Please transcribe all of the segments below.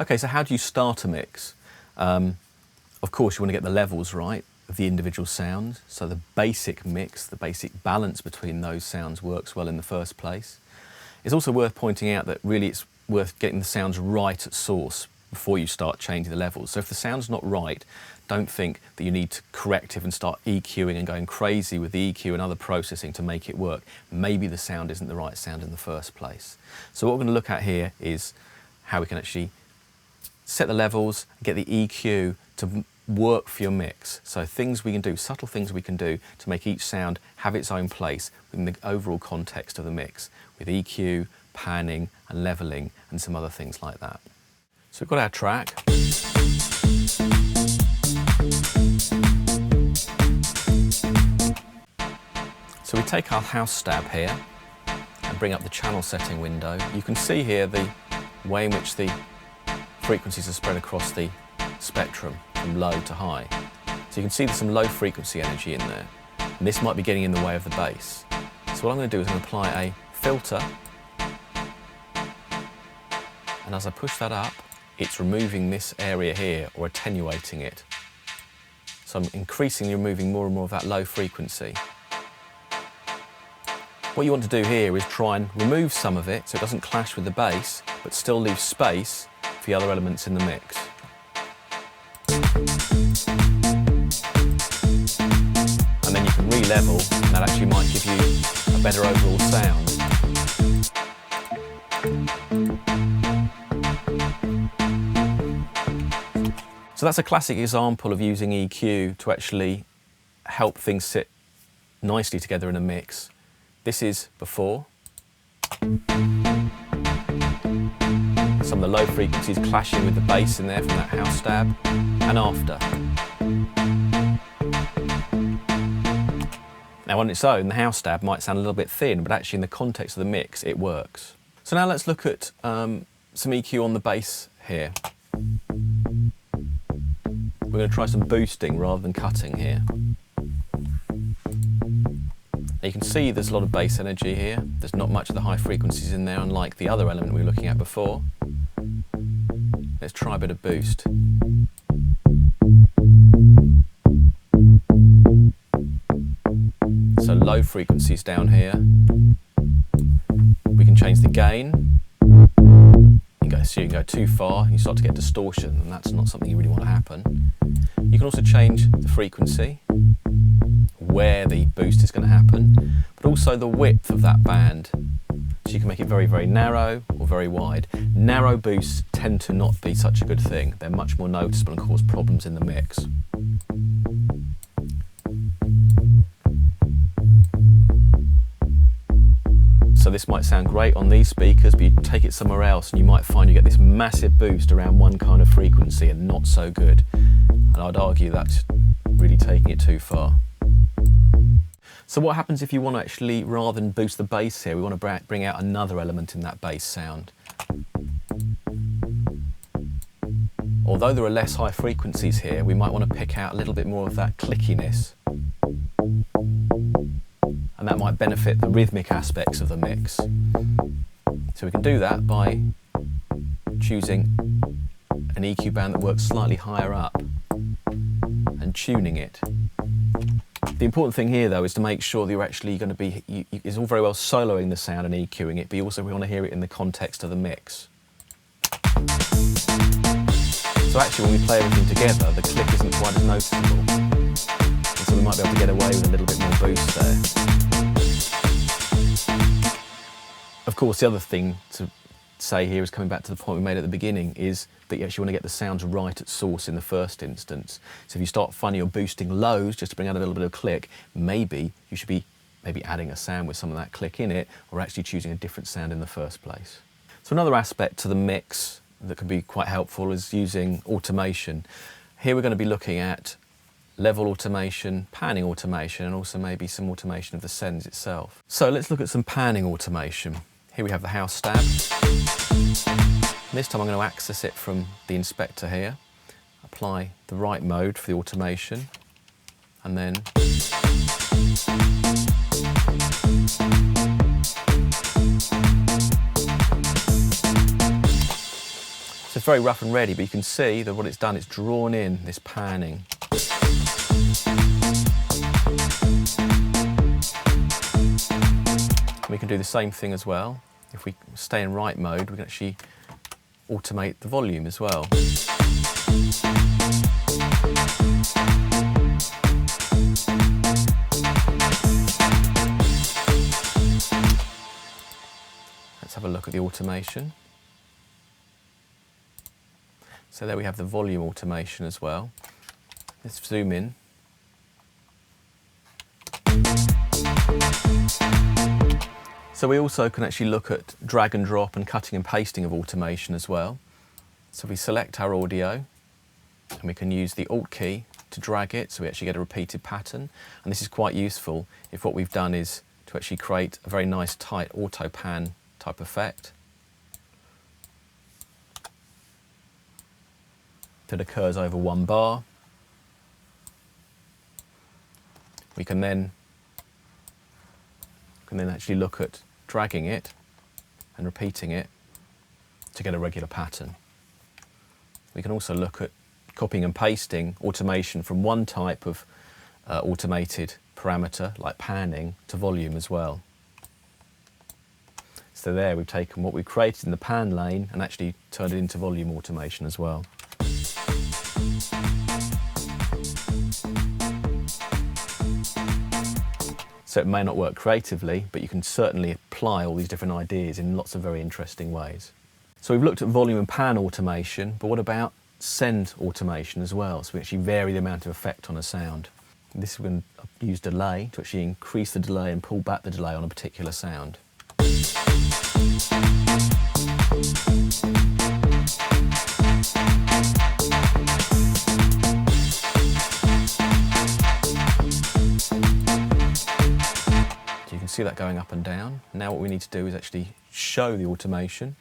Okay, so how do you start a mix? Of course, you want to get the levels right of the individual sounds, so the basic mix, the basic balance between those sounds works well in the first place. It's also worth pointing out that really it's worth getting the sounds right at source before you start changing the levels. So if the sound's not right, don't think that you need to corrective and start EQing and going crazy with the EQ and other processing to make it work. Maybe the sound isn't the right sound in the first place. So what we're going to look at here is how we can actually set the levels, get the EQ to work for your mix. So things we can do, subtle things we can do to make each sound have its own place within the overall context of the mix, with EQ, panning and leveling and some other things like that. So we've got our track. So we take our house stab here and bring up the channel setting window. You can see here the way in which the frequencies are spread across the spectrum from low to high. So you can see there's some low frequency energy in there, and this might be getting in the way of the bass. So what I'm going to do is I'm going to apply a filter, and as I push that up, it's removing this area here, or attenuating it. So I'm increasingly removing more and more of that low frequency. What you want to do here is try and remove some of it so it doesn't clash with the bass, but still leave space for the other elements in the mix. And then you can re-level, and that actually might give you a better overall sound. So that's a classic example of using EQ to actually help things sit nicely together in a mix. This is before. Some of the low frequencies clashing with the bass in there from that house stab, and after. Now on its own, the house stab might sound a little bit thin, but actually in the context of the mix, it works. So now let's look at some EQ on the bass here. We're going to try some boosting rather than cutting here. Now you can see there's a lot of bass energy here. There's not much of the high frequencies in there, unlike the other element we were looking at before. Let's try a bit of boost. So low frequencies down here. We can change the gain. So you can go too far and you start to get distortion, and that's not something you really want to happen. You can also change the frequency, where the boost is going to happen, but also the width of that band. So you can make it very, very narrow or very wide. Narrow boosts tend to not be such a good thing. They're much more noticeable and cause problems in the mix. So this might sound great on these speakers, but you take it somewhere else and you might find you get this massive boost around one kind of frequency and not so good. And I'd argue that's really taking it too far. So what happens if you want to actually, rather than boost the bass here, we want to bring out another element in that bass sound? Although there are less high frequencies here, we might want to pick out a little bit more of that clickiness. And that might benefit the rhythmic aspects of the mix. So we can do that by choosing an EQ band that works slightly higher up and tuning it. The important thing here though is to make sure that you're actually going to be, it's all very well soloing the sound and EQing it, but you also want to hear it in the context of the mix. So actually when we play everything together, the click isn't quite as noticeable. And so we might be able to get away with a little bit more boost there. Of course, the other thing to say here is coming back to the point we made at the beginning, is that you actually want to get the sounds right at source in the first instance. So if you start finding you're boosting lows just to bring out a little bit of click, maybe you should be adding a sound with some of that click in it, or actually choosing a different sound in the first place. So another aspect to the mix that can be quite helpful is using automation. Here we're going to be looking at level automation, panning automation, and also maybe some automation of the sends itself. So let's look at some panning automation. Here we have the house stab. And this time I'm going to access it from the inspector here, apply the right mode for the automation, and then so very rough and ready, but you can see that what it's done, it's drawn in this panning. We can do the same thing as well. If we stay in write mode, we can actually automate the volume as well. Let's have a look at the automation. So there we have the volume automation as well. Let's zoom in. So we also can actually look at drag and drop and cutting and pasting of automation as well. So we select our audio and we can use the Alt key to drag it so we actually get a repeated pattern. And this is quite useful if what we've done is to actually create a very nice tight auto pan type effect that occurs over one bar. We can then actually look at dragging it and repeating it to get a regular pattern. We can also look at copying and pasting automation from one type of automated parameter like panning to volume as well. So there we've taken what we created in the pan lane and actually turned it into volume automation as well. So it may not work creatively, but you can certainly apply all these different ideas in lots of very interesting ways. So we've looked at volume and pan automation, but what about send automation as well? So we actually vary the amount of effect on a sound. This we're going to use delay to actually increase the delay and pull back the delay on a particular sound. See that going up and down. Now what we need to do is actually show the automation.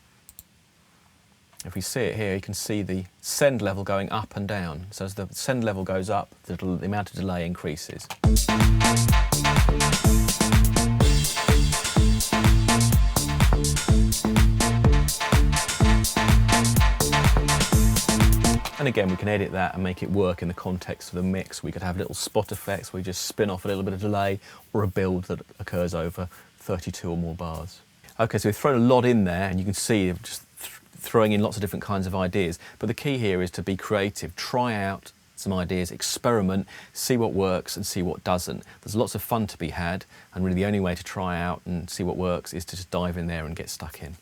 If we see it here, you can see the send level going up and down. So as the send level goes up, the amount of delay increases. And again, we can edit that and make it work in the context of the mix. We could have little spot effects where we just spin off a little bit of delay, or a build that occurs over 32 or more bars. Okay, so we've thrown a lot in there, and you can see just throwing in lots of different kinds of ideas. But the key here is to be creative, try out some ideas, experiment, see what works and see what doesn't. There's lots of fun to be had, and really the only way to try out and see what works is to just dive in there and get stuck in.